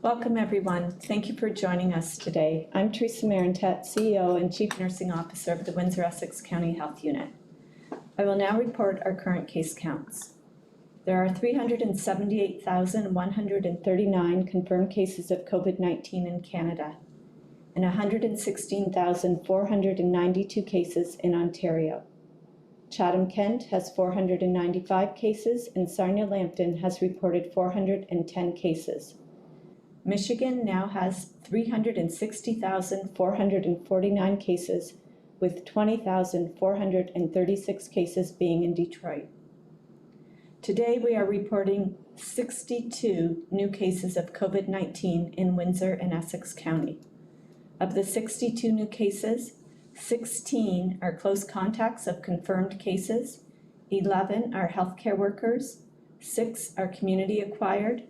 Welcome everyone. Thank you for joining us today. I'm Teresa Marantet, CEO and Chief Nursing Officer of the Windsor-Essex County Health Unit. I will now report our current case counts. There are 378,139 confirmed cases of COVID-19 in Canada and 116,492 cases in Ontario. Chatham-Kent has 495 cases and Sarnia-Lambton has reported 410 cases. Michigan now has 360,449 cases, with 20,436 cases being in Detroit. Today we are reporting 62 new cases of COVID-19 in Windsor and Essex County. Of the 62 new cases, 16 are close contacts of confirmed cases, 11 are healthcare workers, 6 are community acquired,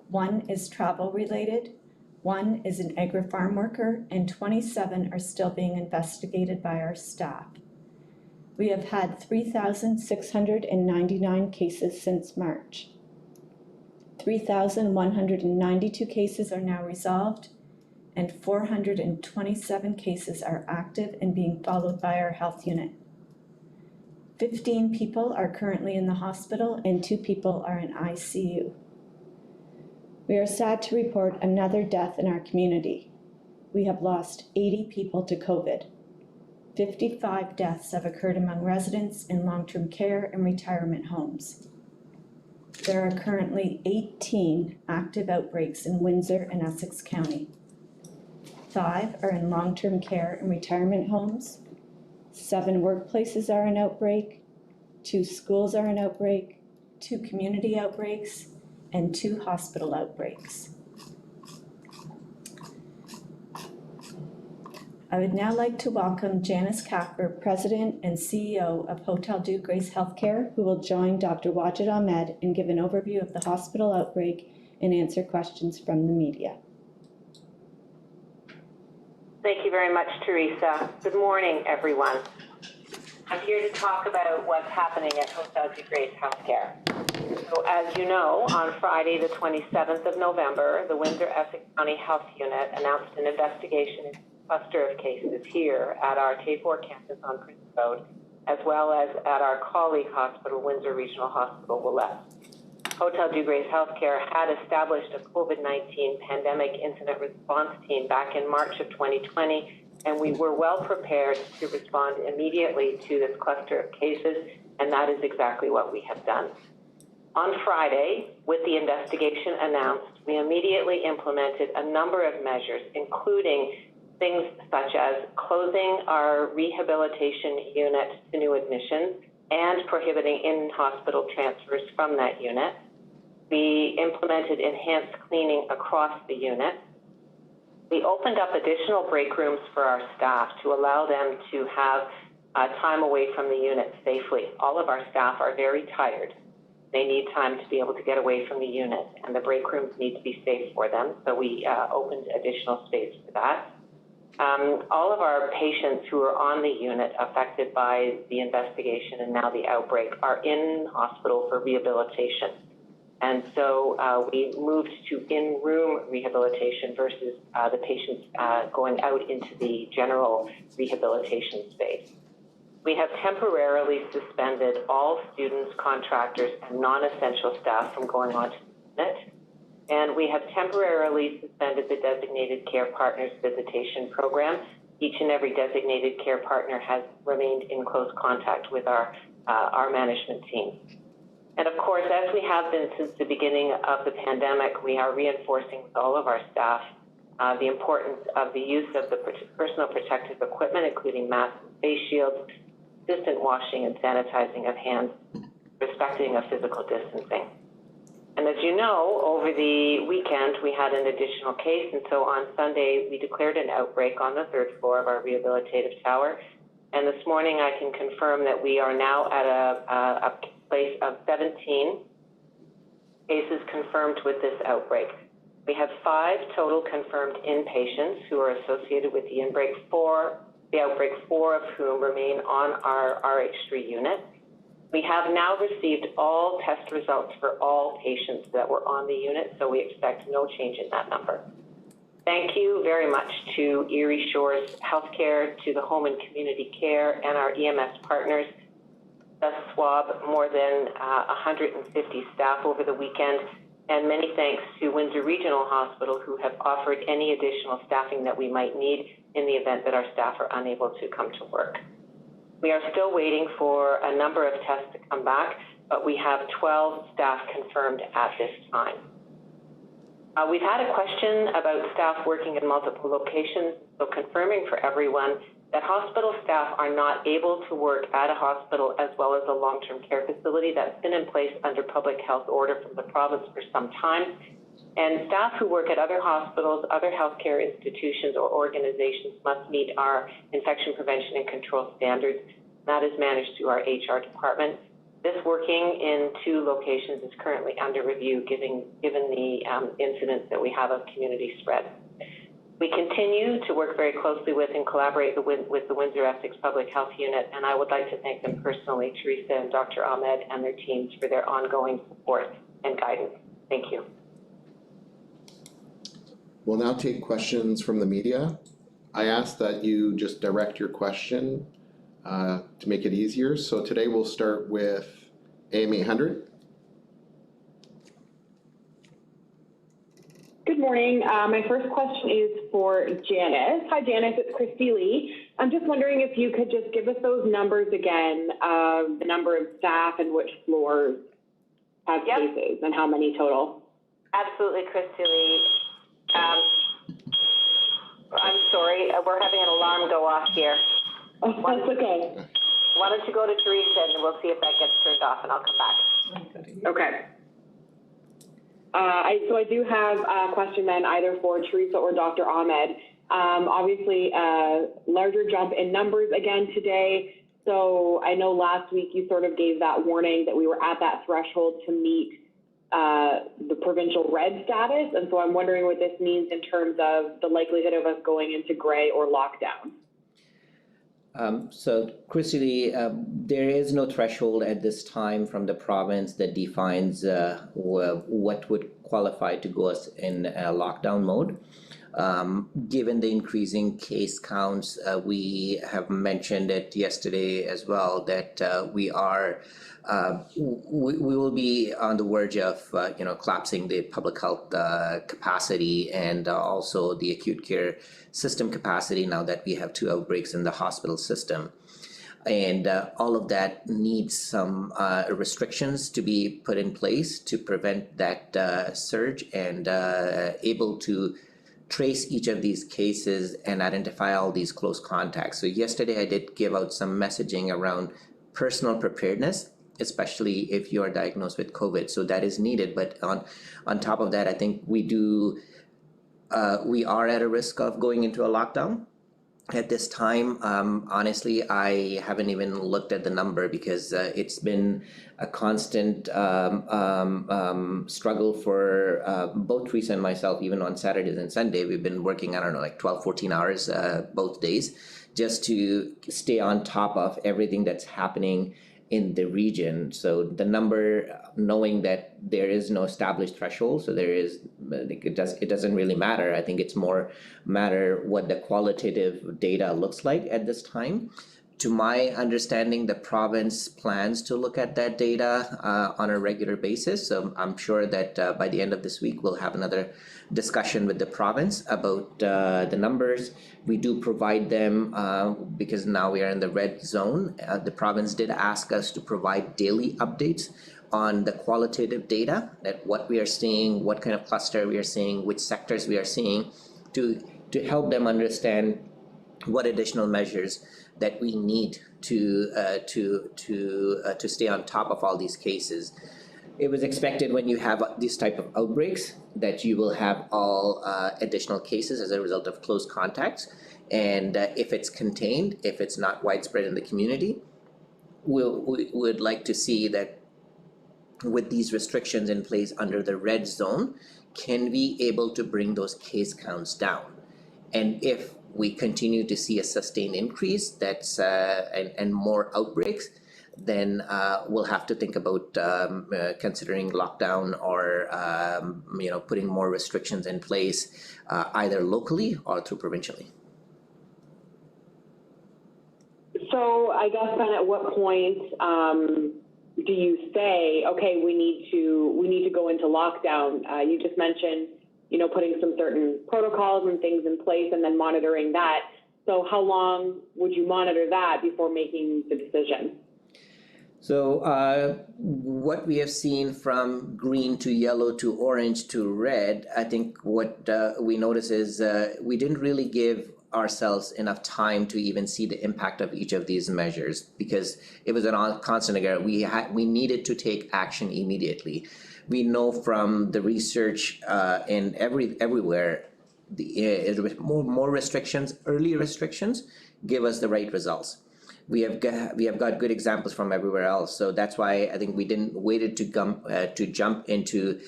1 is travel related, 1 is an agri-farm worker, and 27 are still being investigated by our staff. We have had 3,699 cases since March. 3,192 cases are now resolved, and 427 cases are active and being followed by our health unit. 15 people are currently in the hospital and 2 people are in ICU. We are sad to report another death in our community. We have lost 80 people to COVID. 55 deaths have occurred among residents in long-term care and retirement homes. There are currently 18 active outbreaks in Windsor and Essex County. 5 are in long-term care and retirement homes. 7 workplaces are in outbreak. 2 schools are in outbreak. 2 community outbreaks, and 2 hospital outbreaks. I would now like to welcome Janice Capper, President and CEO of Hotel Dieu Grace Healthcare, who will join Dr. Wajid Ahmed and give an overview of the hospital outbreak and answer questions from the media. Thank you very much, Teresa. Good morning, everyone. I'm here to talk about what's happening at Hotel Dieu Grace Healthcare. So as you know, on Friday, the 27th of November, the Windsor-Essex County Health Unit announced an investigation into a cluster of cases here at our T4 campus on Prince Road, as well as at our colleague hospital, Windsor Regional Hospital, Willette. Hotel Dieu Grace Healthcare had established a COVID-19 pandemic incident response team back in March of 2020, and we were well prepared to respond immediately to this cluster of cases, and that is exactly what we have done. On Friday, with the investigation announced, we immediately implemented a number of measures, including things such as closing our rehabilitation unit to new admissions and prohibiting in-hospital transfers from that unit. We implemented enhanced cleaning across the unit. We opened up additional break rooms for our staff to allow them to have time away from the unit safely. All of our staff are very tired. They need time to be able to get away from the unit, and the break rooms need to be safe for them, so we opened additional space for that. All of our patients who are on the unit affected by the investigation and now the outbreak are in hospital for rehabilitation. And so we moved to in-room rehabilitation versus the patients going out into the general rehabilitation space. We have temporarily suspended all students, contractors, and non-essential staff from going on to the unit. And we have temporarily suspended the Designated Care Partners Visitation Program. Each and every designated care partner has remained in close contact with our management team. And of course, as we have been since the beginning of the pandemic, we are reinforcing with all of our staff the importance of the use of the personal protective equipment, including masks and face shields, consistent washing and sanitizing of hands, respecting of physical distancing. And as you know, over the weekend, we had an additional case, and so on Sunday, we declared an outbreak on the 3rd floor of our rehabilitative tower. And this morning, I can confirm that we are now at a place of 17 cases confirmed with this outbreak. We have 5 total confirmed inpatients who are associated with the outbreak, 4 of whom remain on our RH3 unit. We have now received all test results for all patients that were on the unit, so we expect no change in that number. Thank you very much to Erie Shores Healthcare, to the Home and Community Care, and our EMS partners. Thus swabbed more than 150 staff over the weekend, and many thanks to Windsor Regional Hospital, who have offered any additional staffing that we might need in the event that our staff are unable to come to work. We are still waiting for a number of tests to come back, but we have 12 staff confirmed at this time. We've had a question about staff working in multiple locations, so confirming for everyone that hospital staff are not able to work at a hospital as well as a long-term care facility. That's been in place under public health order from the province for some time. And staff who work at other hospitals, other healthcare institutions or organizations must meet our infection prevention and control standards. That is managed through our HR department. This working in 2 locations is currently under review given the incidents that we have of community spread. We continue to work very closely with and collaborate with the Windsor-Essex Public Health Unit, and I would like to thank them personally, Teresa and Dr. Ahmed and their teams, for their ongoing support and guidance. Thank you. We'll now take questions from the media. I ask that you just direct your question to make it easier. So today we'll start with AM 800. Good morning. My first question is for Janice. Hi, Janice. It's Christy Lee. I'm just wondering if you could just give us those numbers again, the number of staff and which floors have cases and how many total. Absolutely, Christy Lee. I'm sorry, we're having an alarm go off here. Oh, that's okay. Why don't you go to Teresa and we'll see if that gets turned off, and I'll come back. Okay. So I do have a question then either for Teresa or Dr. Ahmed. Obviously, a larger jump in numbers again today. So I know last week you sort of gave that warning that we were at that threshold to meet the provincial red status. And so I'm wondering what this means in terms of the likelihood of us going into gray or lockdown. So, Christy, there is no threshold at this time from the province that defines what would qualify to go us in a lockdown mode. Given the increasing case counts, we have mentioned it yesterday as well that we will be on the verge of collapsing the public health capacity and also the acute care system capacity now that we have 2 outbreaks in the hospital system. And all of that needs some restrictions to be put in place to prevent that surge and able to trace each of these cases and identify all these close contacts. So yesterday I did give out some messaging around personal preparedness, especially if you are diagnosed with COVID. So that is needed. But on top of that, I think we are at a risk of going into a lockdown. At this time, honestly, I haven't even looked at the number because it's been a constant struggle for both Teresa and myself. Even on Saturdays and Sunday, we've been working, I don't know, like 12, 14 hours both days just to stay on top of everything that's happening in the region. So the number, knowing that there is no established threshold, so it doesn't really matter. I think it's more matter what the qualitative data looks like at this time. To my understanding, the province plans to look at that data on a regular basis. So I'm sure that by the end of this week, we'll have another discussion with the province about the numbers. We do provide them because now we are in the red zone. The province did ask us to provide daily updates on the qualitative data, that what we are seeing, what kind of cluster we are seeing, which sectors we are seeing, to help them understand what additional measures that we need to stay on top of all these cases. It was expected when you have these type of outbreaks that you will have all additional cases as a result of close contacts. And if it's contained, if it's not widespread in the community, we would like to see that with these restrictions in place under the red zone, can we able to bring those case counts down? And if we continue to see a sustained increase that's and more outbreaks, then we'll have to think about considering lockdown or putting more restrictions in place, either locally or through provincially. So I guess then at what point do you say, okay, we need to go into lockdown? You just mentioned, putting some certain protocols and things in place and then monitoring that. So how long would you monitor that before making the decision? So what we have seen from green to yellow to orange to red, I think what we notice is we didn't really give ourselves enough time to even see the impact of each of these measures because it was a constant error. We needed to take action immediately. We know from the research in everywhere, more restrictions, early restrictions, give us the right results. We have got good examples from everywhere else, so that's why I think we didn't waited to jump into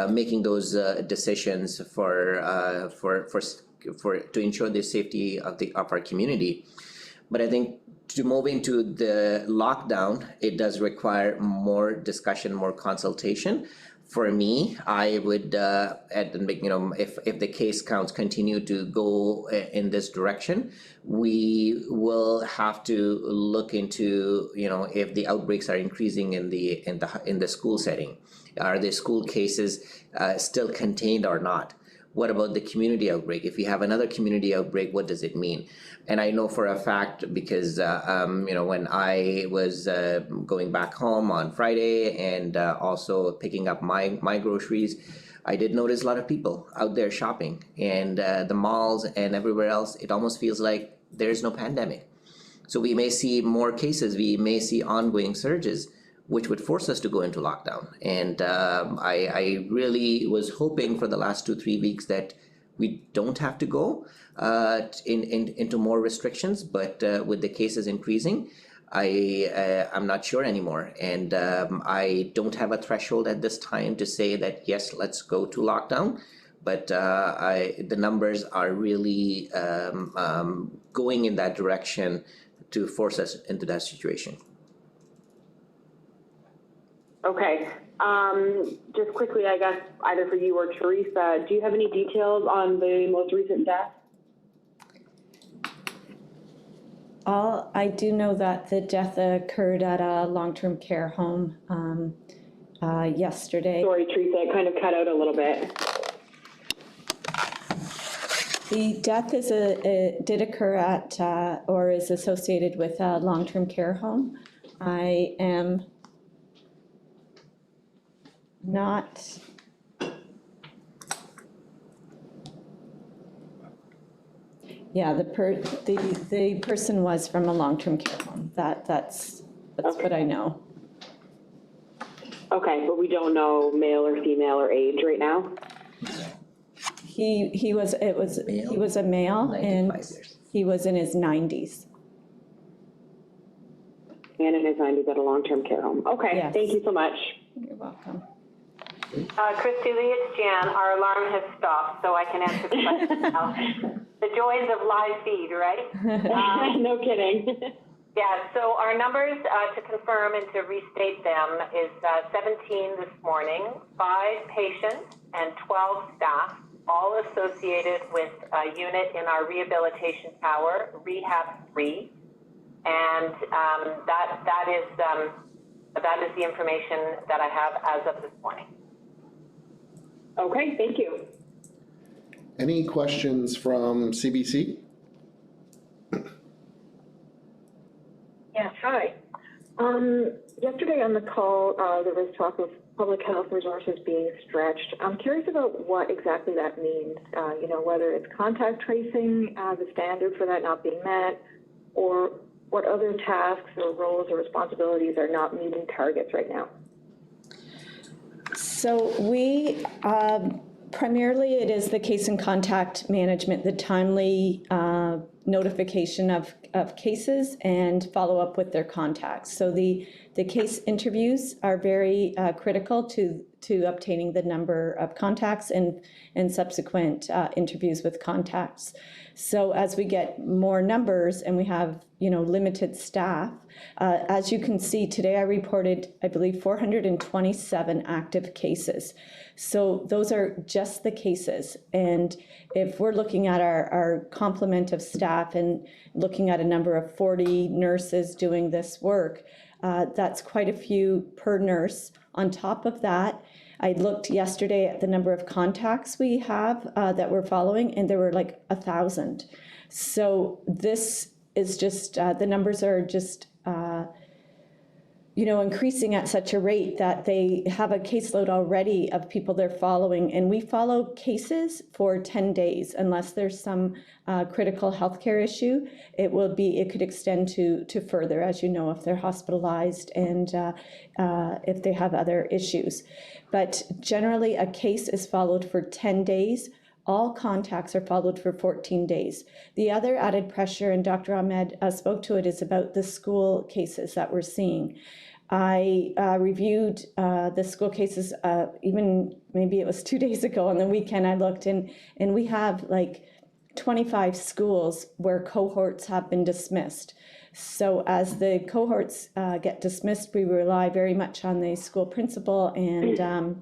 making those decisions to ensure the safety of our community. But I think to move into the lockdown, it does require more discussion, more consultation. For me, I would, if the case counts continue to go in this direction, we will have to look into, if the outbreaks are increasing in the school setting, are the school cases still contained or not? What about the community outbreak? If we have another community outbreak, what does it mean? And I know for a fact because, when I was going back home on Friday and also picking up my groceries, I did notice a lot of people out there shopping, and the malls and everywhere else, it almost feels like there's no pandemic. So we may see more cases, we may see ongoing surges, which would force us to go into lockdown. And I really was hoping for the last 2-3 weeks that we don't have to go into more restrictions, but with the cases increasing, I'm not sure anymore. And I don't have a threshold at this time to say that, yes, let's go to lockdown. But the numbers are really going in that direction to force us into that situation. Okay. Just quickly, I guess, either for you or Teresa, do you have any details on the most recent death? I do know that the death occurred at a long-term care home yesterday. Sorry, Teresa, it kind of cut out a little bit. The death did occur at or is associated with a long-term care home. I am not the person was from a long-term care home. That's okay. What I know. Okay, but we don't know male or female or age right now. He was a male and years. He was in his 90s. And in his 90s at a long-term care home. Okay, yes. Thank you so much. You're welcome. Christy Lee, it's Jan. Our alarm has stopped, so I can answer the question now. The joys of live feed, right? No kidding. Yeah, so our numbers, to confirm and to restate them, is 17 this morning, 5 patients and 12 staff, all associated with a unit in our rehabilitation tower, Rehab 3. And that is the information that I have as of this morning. Okay, thank you. Any questions from CBC? Yes, hi. Yesterday on the call, there was talk of public health resources being stretched. I'm curious about what exactly that means, whether it's contact tracing, the standard for that not being met, or what other tasks or roles or responsibilities are not meeting targets right now. So we, primarily it is the case and contact management, the timely notification of cases and follow up with their contacts. So the case interviews are very critical to obtaining the number of contacts and subsequent interviews with contacts. So as we get more numbers and we have limited staff, As you can see, today I reported, I believe, 427 active cases. So those are just the cases. And if we're looking at our complement of staff and looking at a number of 40 nurses doing this work, that's quite a few per nurse. On top of that, I looked yesterday at the number of contacts we have that we're following, and there were like 1,000. So this is just, the numbers are just, increasing at such a rate that they have a caseload already of people they're following. And we follow cases for 10 days unless there's some critical healthcare issue. It could extend to further, as you know, if they're hospitalized and if they have other issues. But generally, a case is followed for 10 days. All contacts are followed for 14 days. The other added pressure, and Dr. Ahmed spoke to it, is about the school cases that we're seeing. I reviewed the school cases even maybe it was 2 days ago on the weekend. I looked and we have like 25 schools where cohorts have been dismissed. So as the cohorts get dismissed, we rely very much on the school principal and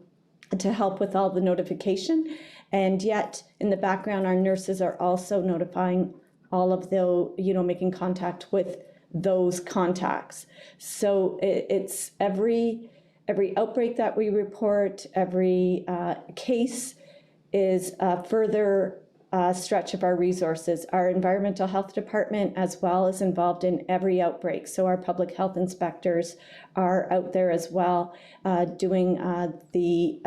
to help with all the notification. And yet in the background, our nurses are also notifying all of the, making contact with those contacts. So it's every outbreak that we report, every case is a further stretch of our resources. Our environmental health department as well is involved in every outbreak. So our public health inspectors are out there as well doing the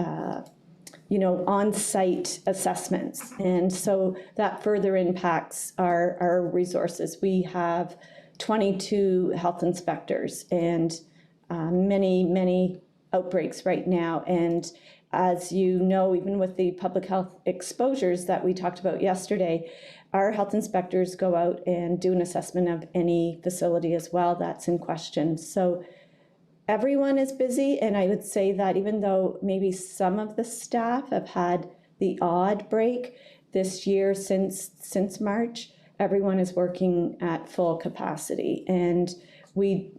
on-site assessments. And so that further impacts our resources. We have 22 health inspectors and many outbreaks right now. And as you know, even with the public health exposures that we talked about yesterday, our health inspectors go out and do an assessment of any facility as well that's in question. So everyone is busy, and I would say that even though maybe some of the staff have had the odd break this year since March, everyone is working at full capacity. And we,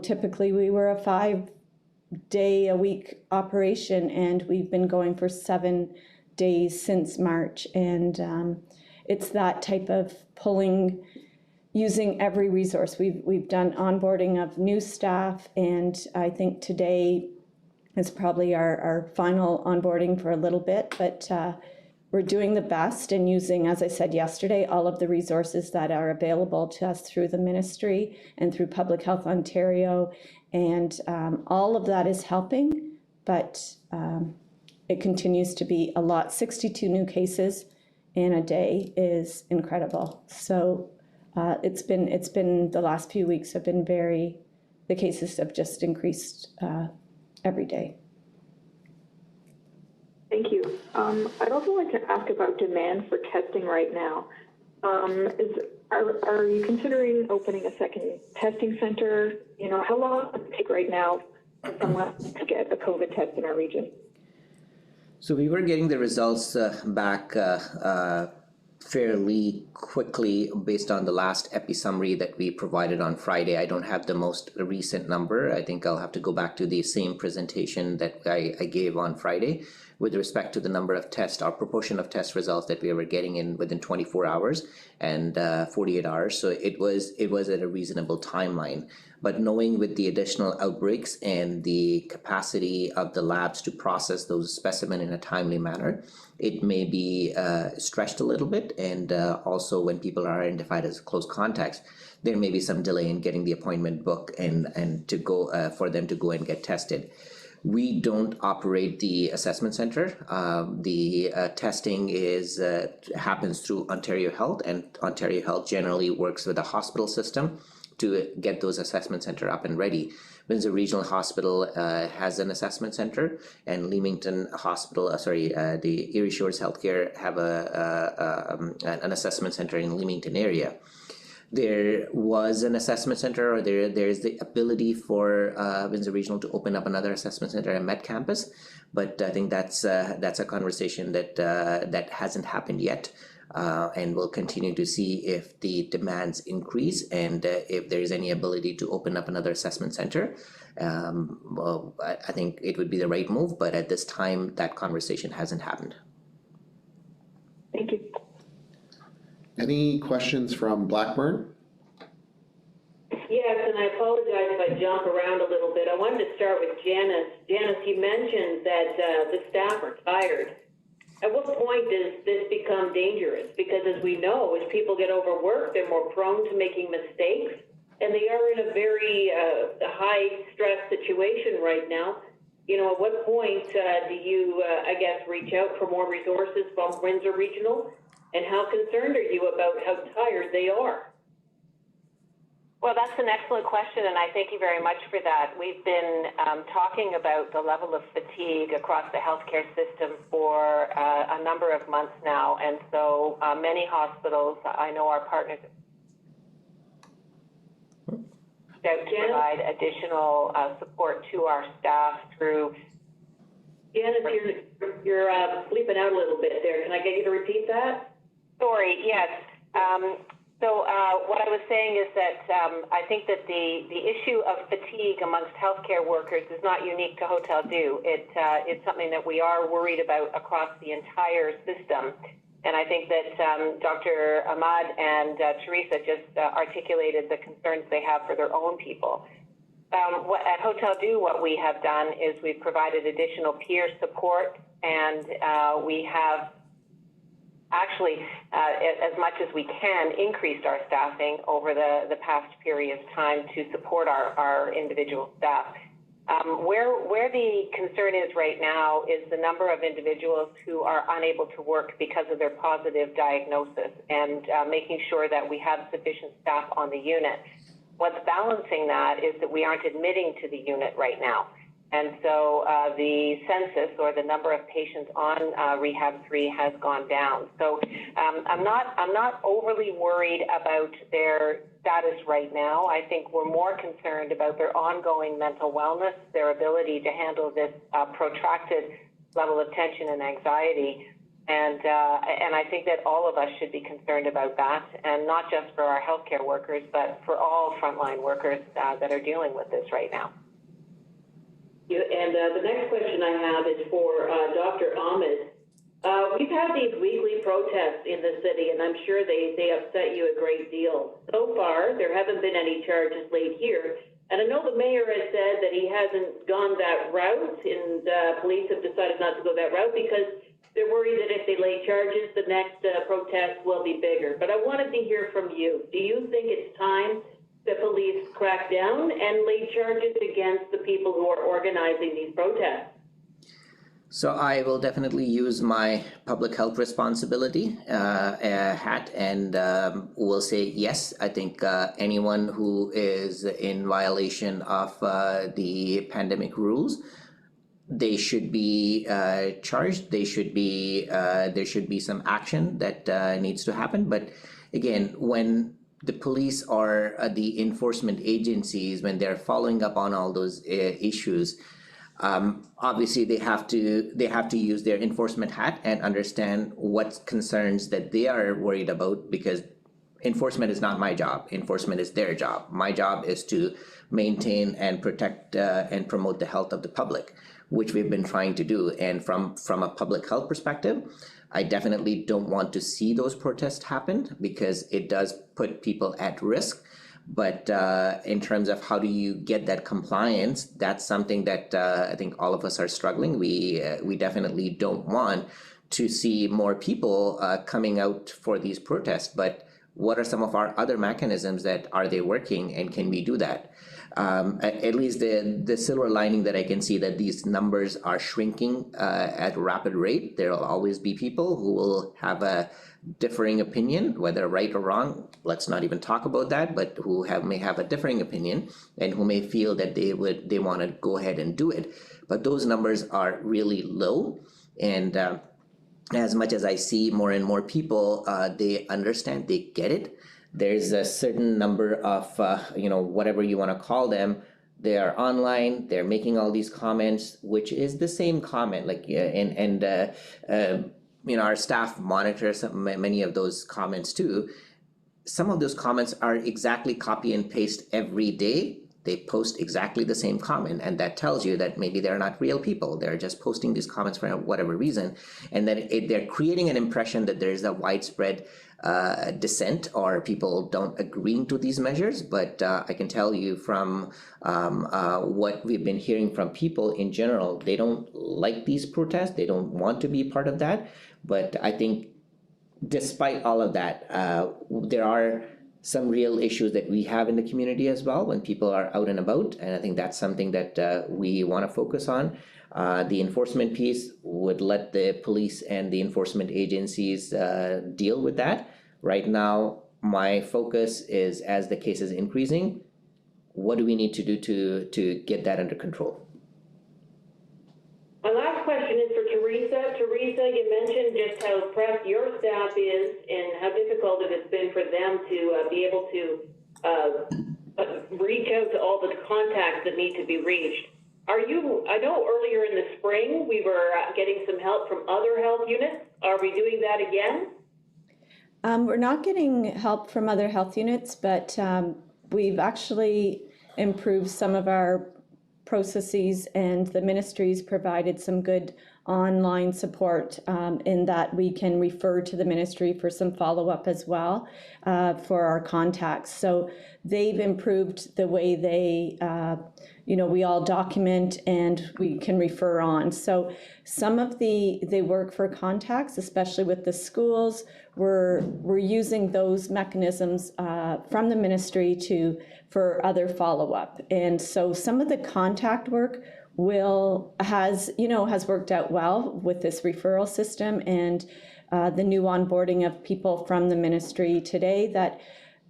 typically we were a 5-day-a-week operation, and we've been going for 7 days since March. And it's that type of pulling, using every resource. We've done onboarding of new staff, and I think today is probably our final onboarding for a little bit, but we're doing the best and using, as I said yesterday, all of the resources that are available to us through the ministry and through Public Health Ontario, and all of that is helping, but it continues to be a lot. 62 new cases in a day is incredible. So it's been the last few weeks have been the cases have just increased every day. Thank you. I'd also like to ask about demand for testing right now. Are you considering opening a second testing center? How long does it take right now for someone to get a COVID test in our region? So we were getting the results back fairly quickly based on the last epi summary that we provided on Friday. I don't have the most recent number. I think I'll have to go back to the same presentation that I gave on Friday with respect to the number of tests, our proportion of test results that we were getting in within 24 hours and 48 hours. So it was at a reasonable timeline. But knowing with the additional outbreaks and the capacity of the labs to process those specimens in a timely manner, it may be stretched a little bit. And also when people are identified as close contacts, there may be some delay in getting the appointment booked and to go for them to go and get tested. We don't operate the assessment center. The testing happens through Ontario Health, and Ontario Health generally works with the hospital system to get those assessment center up and ready. Windsor Regional Hospital has an assessment center, and Leamington Hospital, the Erie Shores Healthcare have an assessment center in Leamington area. There was an assessment center, or there's the ability for Windsor Regional to open up another assessment center at Met Campus, but I think that's a conversation that hasn't happened yet. And we'll continue to see if the demands increase and if there is any ability to open up another assessment center. Well, I think it would be the right move, but at this time, that conversation hasn't happened. Thank you. Any questions from Blackburn? Yes, and I apologize if I jump around a little bit. I wanted to start with Janice. Janice, you mentioned that the staff are tired. At what point does this become dangerous? Because as we know, as people get overworked, they're more prone to making mistakes, and they are in a very high stress situation right now. You know, at what point do you, I guess, reach out for more resources from Windsor Regional? And how concerned are you about how tired they are? Well, that's an excellent question, and I thank you very much for that. We've been talking about the level of fatigue across the healthcare system for a number of months now, and so many hospitals, I know our partners, that provide additional support to our staff through. Janice, you're bleeping out a little bit there. Can I get you to repeat that? Sorry, yes. So what I was saying is that I think that the issue of fatigue amongst healthcare workers is not unique to Hotel Dieu. It's something that we are worried about across the entire system. And I think that Dr. Ahmad and Teresa just articulated the concerns they have for their own people. At Hotel Dieu, what we have done is we've provided additional peer support, and we have actually, as much as we can, increased our staffing over the past period of time to support our individual staff. Where the concern is right now is the number of individuals who are unable to work because of their positive diagnosis, and making sure that we have sufficient staff on the unit. What's balancing that is that we aren't admitting to the unit right now. And so the census, or the number of patients on Rehab 3, has gone down. So I'm not overly worried about their status right now. I think we're more concerned about their ongoing mental wellness, their ability to handle this protracted level of tension and anxiety. And I think that all of us should be concerned about that, and not just for our healthcare workers, but for all frontline workers that are dealing with this right now. And the next question I have is for Dr. Ahmed. We've had these weekly protests in the city, and I'm sure they upset you a great deal. So far, there haven't been any charges laid here. And I know the mayor has said that he hasn't gone that route, and police have decided not to go that route because they're worried that if they lay charges, the next protest will be bigger. But I wanted to hear from you. Do you think it's time the police crack down and lay charges against the people who are organizing these protests? So I will definitely use my public health responsibility hat, and will say yes. I think anyone who is in violation of the pandemic rules, they should be charged. There should be some action that needs to happen. But again, when the police or the enforcement agencies, when they're following up on all those issues, obviously they have to use their enforcement hat and understand what concerns that they are worried about, because enforcement is not my job. Enforcement is their job. My job is to maintain and protect and promote the health of the public, which we've been trying to do. And from a public health perspective, I definitely don't want to see those protests happen, because it does put people at risk. But in terms of how do you get that compliance, that's something that I think all of us are struggling. We definitely don't want to see more people coming out for these protests. But what are some of our other mechanisms that are they working, and can we do that? At least the silver lining that I can see, that these numbers are shrinking at a rapid rate. There will always be people who will have a differing opinion, whether right or wrong. Let's not even talk about that, but who may have a differing opinion, and who may feel that they want to go ahead and do it. But those numbers are really low, and as much as I see more and more people, they understand, they get it. There's a certain number of, whatever you want to call them, they are online, they're making all these comments, which is the same comment, our staff monitors many of those comments too. Some of those comments are exactly copy and paste every day. They post exactly the same comment, and that tells you that maybe they're not real people. They're just posting these comments for whatever reason, and that they're creating an impression that there's a widespread dissent or people don't agree to these measures. But I can tell you from what we've been hearing from people in general, they don't like these protests. They don't want to be part of that. But I think despite all of that, there are some real issues that we have in the community as well when people are out and about, and I think that's something that we want to focus on. The enforcement piece would let the police and the enforcement agencies deal with that. Right now, my focus is, as the case is increasing, what do we need to do to get that under control? My last question is for Teresa. Teresa, you mentioned just how pressed your staff is and how difficult it has been for them to be able to reach out to all the contacts that need to be reached. I know earlier in the spring we were getting some help from other health units. Are we doing that again? We're not getting help from other health units, but we've actually improved some of our processes, and the ministry's provided some good online support in that we can refer to the ministry for some follow-up as well for our contacts. So they've improved the way they, we all document and we can refer on. So some of the work for contacts, especially with the schools, we're using those mechanisms from the ministry for other follow-up. And so some of the contact work has worked out well with this referral system and the new onboarding of people from the ministry today that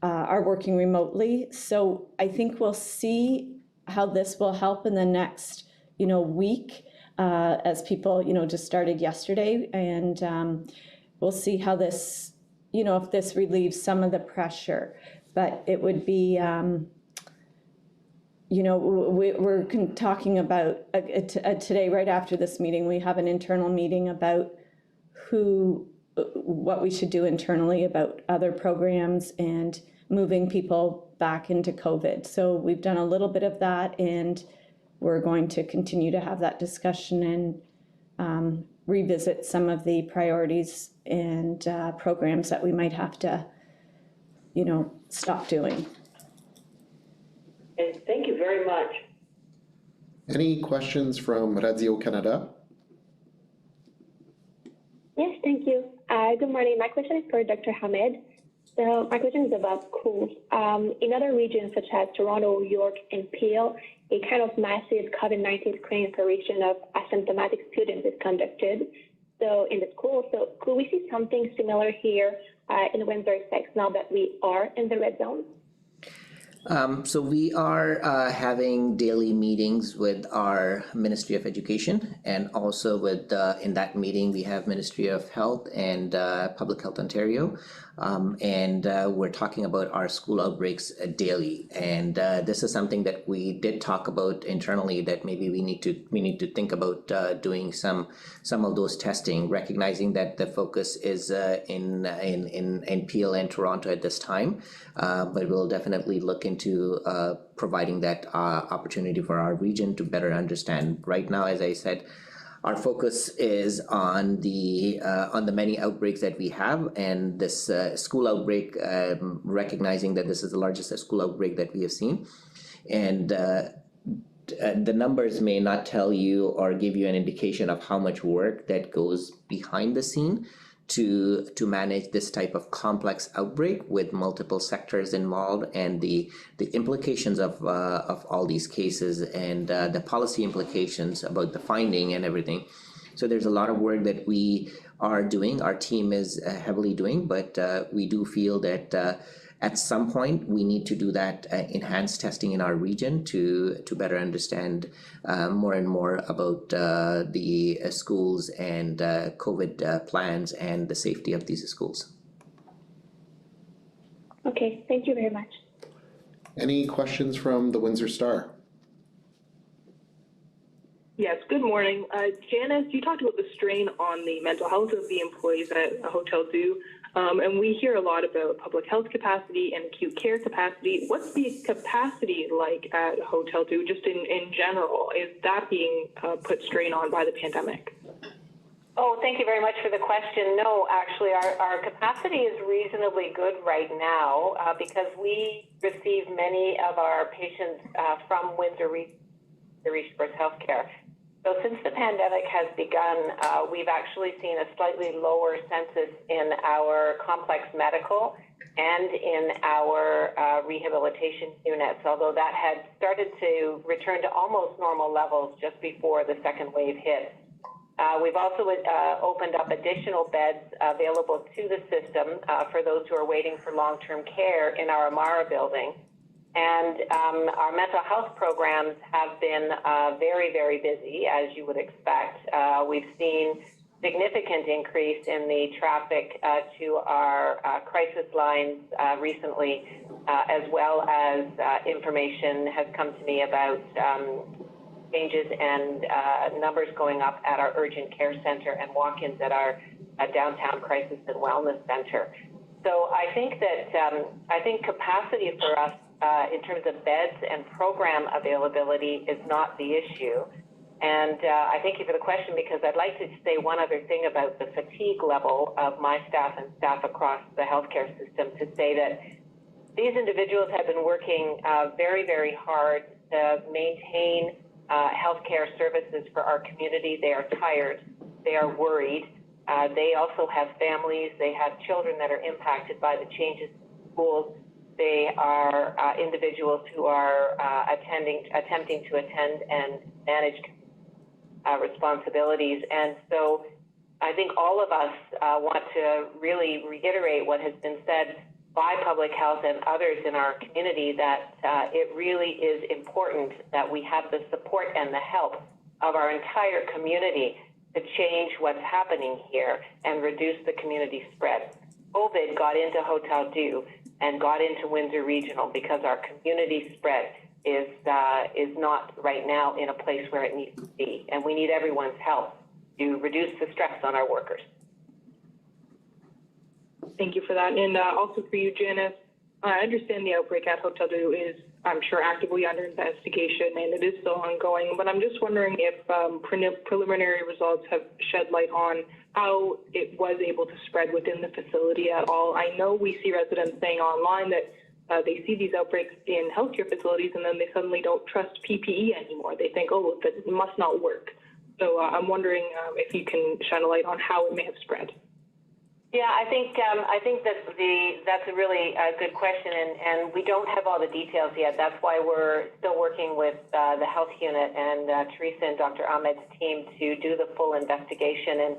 are working remotely. So I think we'll see how this will help in the next week as people just started yesterday, and we'll see how this if this relieves some of the pressure. But it would be we're talking about today, right after this meeting, we have an internal meeting about what we should do internally about other programs and moving people back into COVID. So we've done a little bit of that, and we're going to continue to have that discussion and revisit some of the priorities and programs that we might have to, stop doing. And thank you very much. Any questions from Radio Canada? Yes, thank you. Good morning. My question is for Dr. Hamed. So my question is about schools. In other regions such as Toronto, York, and Peel, a kind of massive COVID-19 screening operation of asymptomatic students is conducted. So in the schools, so could we see something similar here in Windsor-Essex now that we are in the red zone? So we are having daily meetings with our Ministry of Education, and also with in that meeting we have Ministry of Health and Public Health Ontario, and we're talking about our school outbreaks daily. And this is something that we did talk about internally, that maybe we need to think about doing some of those testing, recognizing that the focus is in Peel and Toronto at this time, but we'll definitely look into providing that opportunity for our region to better understand. Right now, as I said, our focus is on the many outbreaks that we have, and this school outbreak, recognizing that this is the largest school outbreak that we have seen. And the numbers may not tell you or give you an indication of how much work that goes behind the scene to manage this type of complex outbreak with multiple sectors involved, and the implications of all these cases, and the policy implications about the finding and everything. So there's a lot of work that we are doing, our team is heavily doing, but we do feel that at some point we need to do that enhanced testing in our region to better understand more and more about the schools and COVID plans and the safety of these schools. Okay, thank you very much. Any questions from the Windsor Star? Yes, good morning. Janice, you talked about the strain on the mental health of the employees at Hotel Du, and we hear a lot about public health capacity and acute care capacity. What's the capacity like at Hotel Du, just in general? Is that being put strain on by the pandemic? Oh, thank you very much for the question. No, actually, our capacity is reasonably good right now because we receive many of our patients from Windsor-Essex Healthcare. So since the pandemic has begun, we've actually seen a slightly lower census in our complex medical and in our rehabilitation units, although that had started to return to almost normal levels just before the second wave hit. We've also opened up additional beds available to the system for those who are waiting for long-term care in our Amara building. And our mental health programs have been very, very busy, as you would expect. We've seen significant increase in the traffic to our crisis lines recently, as well as information has come to me about changes and numbers going up at our urgent care center and walk-ins at our downtown crisis and wellness center. So I think that I think capacity for us in terms of beds and program availability is not the issue. And I thank you for the question because I'd like to say one other thing about the fatigue level of my staff and staff across the healthcare system, to say that these individuals have been working very, very hard to maintain healthcare services for our community. They are tired. They are worried. They also have families. They have children that are impacted by the changes in schools. They are individuals who are attempting to attend and manage responsibilities. And so I think all of us want to really reiterate what has been said by public health and others in our community, that it really is important that we have the support and the help of our entire community to change what's happening here and reduce the community spread. COVID got into Hotel Du and got into Windsor Regional because our community spread is not right now in a place where it needs to be, and we need everyone's help to reduce the stress on our workers. Thank you for that. And also for you, Janice, I understand the outbreak at Hotel Du is, I'm sure, actively under investigation, and it is still ongoing, but I'm just wondering if preliminary results have shed light on how it was able to spread within the facility at all. I know we see residents saying online that they see these outbreaks in healthcare facilities and then they suddenly don't trust PPE anymore. They think, oh, that must not work. So I'm wondering if you can shine a light on how it may have spread. Yeah, I think that's a really good question, and we don't have all the details yet. That's why we're still working with the health unit and Teresa and Dr. Ahmed's team to do the full investigation.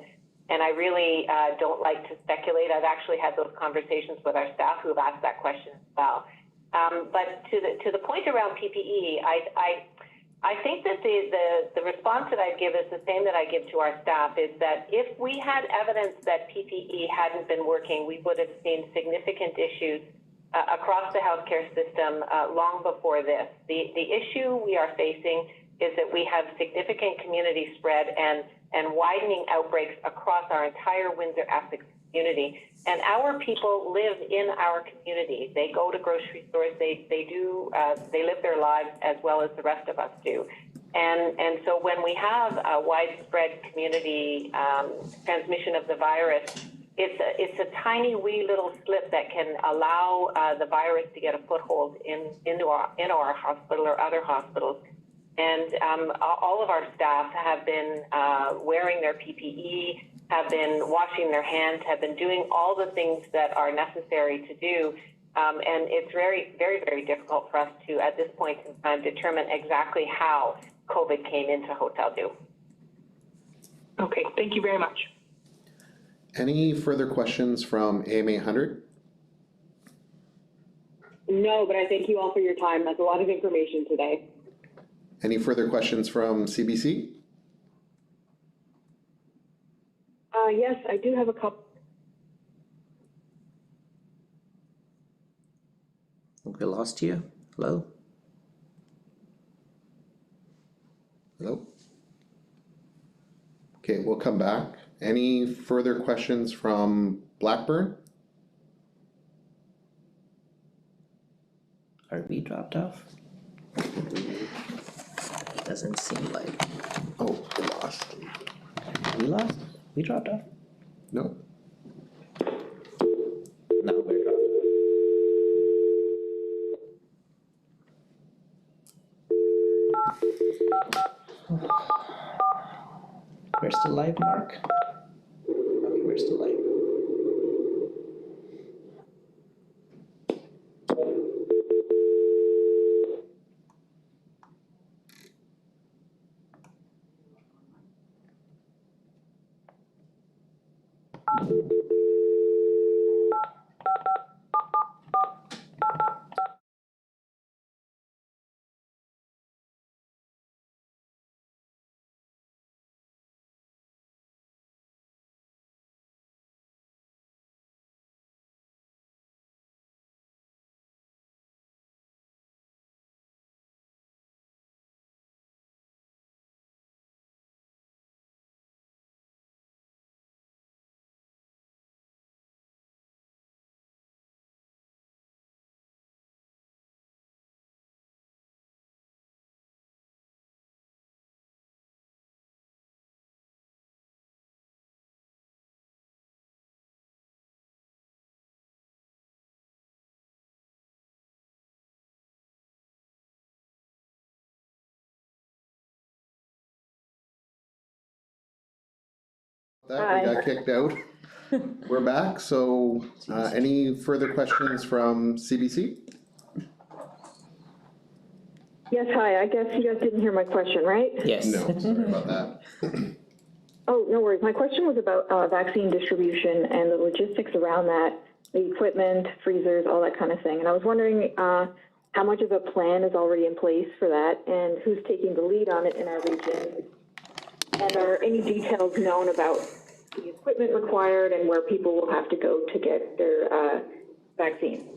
And I really don't like to speculate. I've actually had those conversations with our staff who have asked that question as well. But to the point around PPE, I think that the response that I give is the same that I give to our staff, is that if we had evidence that PPE hadn't been working, we would have seen significant issues across the healthcare system long before this. The issue we are facing is that we have significant community spread and widening outbreaks across our entire Windsor-Essex community. And our people live in our community. They go to grocery stores. They live their lives as well as the rest of us do. And so when we have a widespread community transmission of the virus, it's a tiny wee little slip that can allow the virus to get a foothold in our hospital or other hospitals. And all of our staff have been wearing their PPE, have been washing their hands, have been doing all the things that are necessary to do. And it's very, very, very difficult for us to, at this point in time, determine exactly how COVID came into Hotel Du. Okay, thank you very much. Any further questions from AM 800? No, but I thank you all for your time. That's a lot of information today. Any further questions from CBC? Yes, I do have a couple. We lost you. Hello? Hello? Okay, we'll come back. Any further questions from Blackburn? Are we dropped off? Doesn't seem like. Oh, we lost. We lost? We dropped off? No. No, we're dropped off. We're still live, Mark? Okay, we're still live. That, we got kicked out. We're back, so any further questions from CBC? Yes, hi. I guess you guys didn't hear my question, right? Yes. No, sorry about that. Oh, no worries. My question was about vaccine distribution and the logistics around that, the equipment, freezers, all that kind of thing. And I was wondering how much of a plan is already in place for that and who's taking the lead on it in our region? And are any details known about the equipment required and where people will have to go to get their vaccine?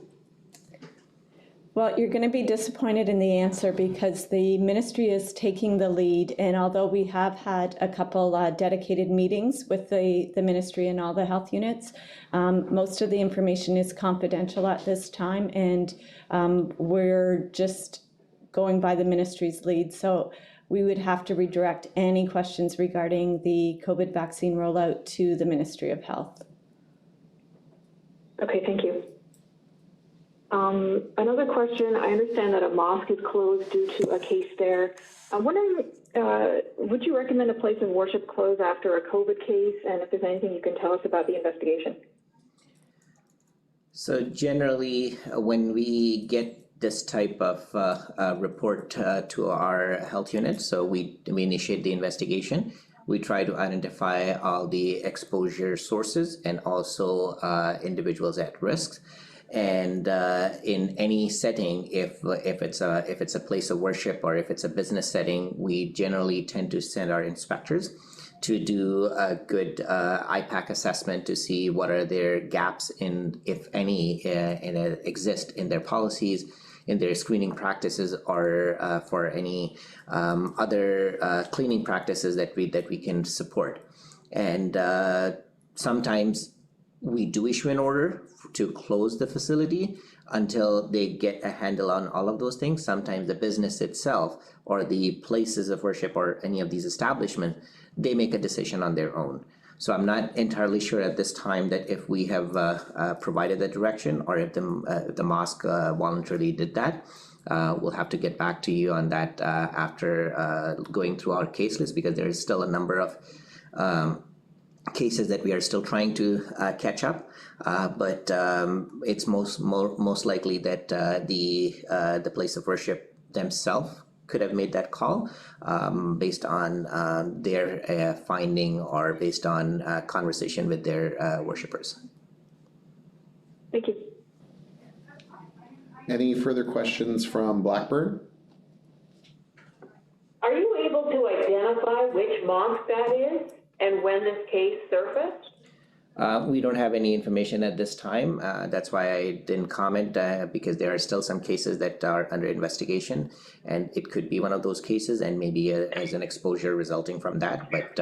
Well, you're going to be disappointed in the answer because the ministry is taking the lead, and although we have had a couple dedicated meetings with the ministry and all the health units, most of the information is confidential at this time, and we're just going by the ministry's lead. So we would have to redirect any questions regarding the COVID vaccine rollout to the Ministry of Health. Okay, thank you. Another question, I understand that a mosque is closed due to a case there. I'm wondering, would you recommend a place of worship close after a COVID case? And if there's anything you can tell us about the investigation? So generally, when we get this type of report to our health unit, so we initiate the investigation. We try to identify all the exposure sources and also individuals at risk. And in any setting, if it's a place of worship or if it's a business setting, we generally tend to send our inspectors to do a good IPAC assessment to see what are their gaps in, if any, exist in their policies, in their screening practices, or for any other cleaning practices that we can support. And sometimes we do issue an order to close the facility until they get a handle on all of those things. Sometimes the business itself or the places of worship or any of these establishments, they make a decision on their own. So I'm not entirely sure at this time that if we have provided the direction or if the mosque voluntarily did that. We'll have to get back to you on that after going through our case list, because there is still a number of cases that we are still trying to catch up, but it's most likely that the place of worship themselves could have made that call based on their finding or based on conversation with their worshippers. Thank you. Any further questions from Blackburn? Are you able to identify which mosque that is and when this case surfaced? We don't have any information at this time. That's why I didn't comment, because there are still some cases that are under investigation, and it could be one of those cases, and maybe as an exposure resulting from that. But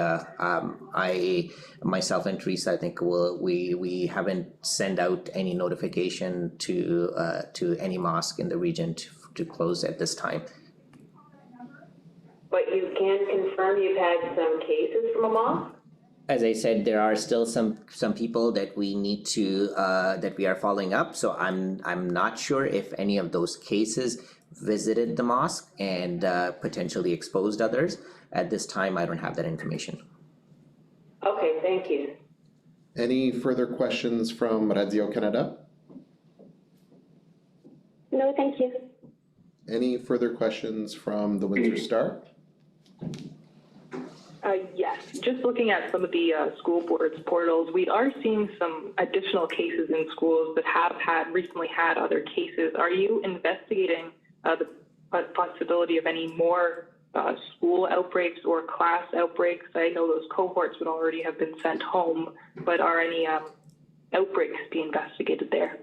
I, myself and Teresa, I think we haven't sent out any notification to any mosque in the region to close at this time. But you can confirm you've had some cases from a mosque? As I said, there are still some people that we need to that we are following up. So I'm not sure if any of those cases visited the mosque and potentially exposed others. At this time, I don't have that information. Okay, thank you. Any further questions from Radio Canada? No, thank you. Any further questions from the Windsor Star? Yes, just looking at some of the school boards portals, we are seeing some additional cases in schools that have recently had other cases. Are you investigating the possibility of any more school outbreaks or class outbreaks? I know those cohorts would already have been sent home, but are any outbreaks being investigated there?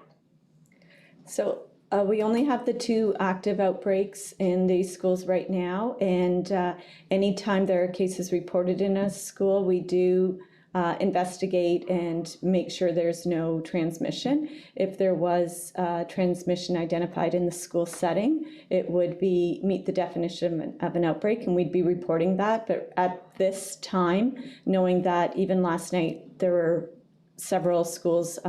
So we only have the 2 active outbreaks in these schools right now, and anytime there are cases reported in a school, we do investigate and make sure there's no transmission. If there was transmission identified in the school setting, it would meet the definition of an outbreak, and we'd be reporting that. But at this time, knowing that even last night there were several schools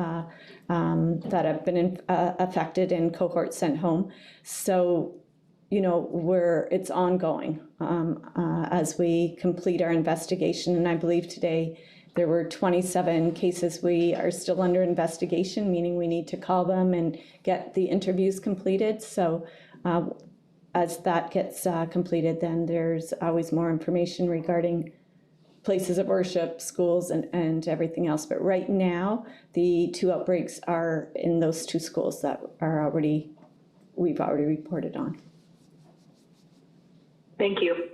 that have been affected and cohorts sent home. So, you know, it's ongoing as we complete our investigation. And I believe today there were 27 cases we are still under investigation, meaning we need to call them and get the interviews completed. So as that gets completed, then there's always more information regarding places of worship, schools, and everything else. But right now, the 2 outbreaks are in those 2 schools that are we've already reported on. Thank you.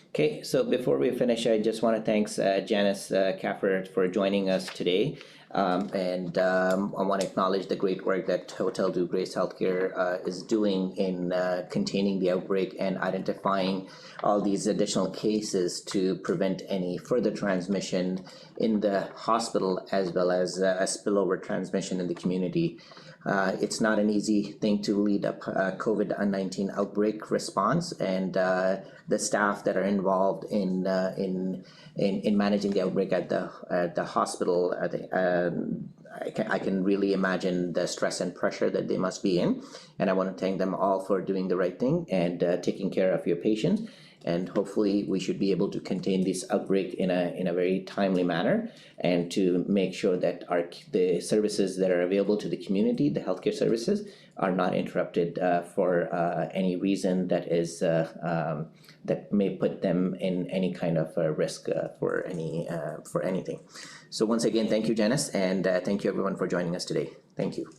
Okay, so before we finish, I just want to thank Janice Caffert for joining us today. I want to acknowledge the great work that Hotel Dieu Grace Healthcare is doing in containing the outbreak and identifying all these additional cases to prevent any further transmission in the hospital, as well as a spillover transmission in the community. It's not an easy thing to lead up a COVID-19 outbreak response, and the staff that are involved in managing the outbreak at the hospital, I can really imagine the stress and pressure that they must be in, and I want to thank them all for doing the right thing and taking care of your patients. And hopefully we should be able to contain this outbreak in a very timely manner, and to make sure that the services that are available to the community, the healthcare services, are not interrupted for any reason that is that may put them in any kind of risk for anything. So once again, thank you, Janice, and thank you everyone for joining us today. Thank you.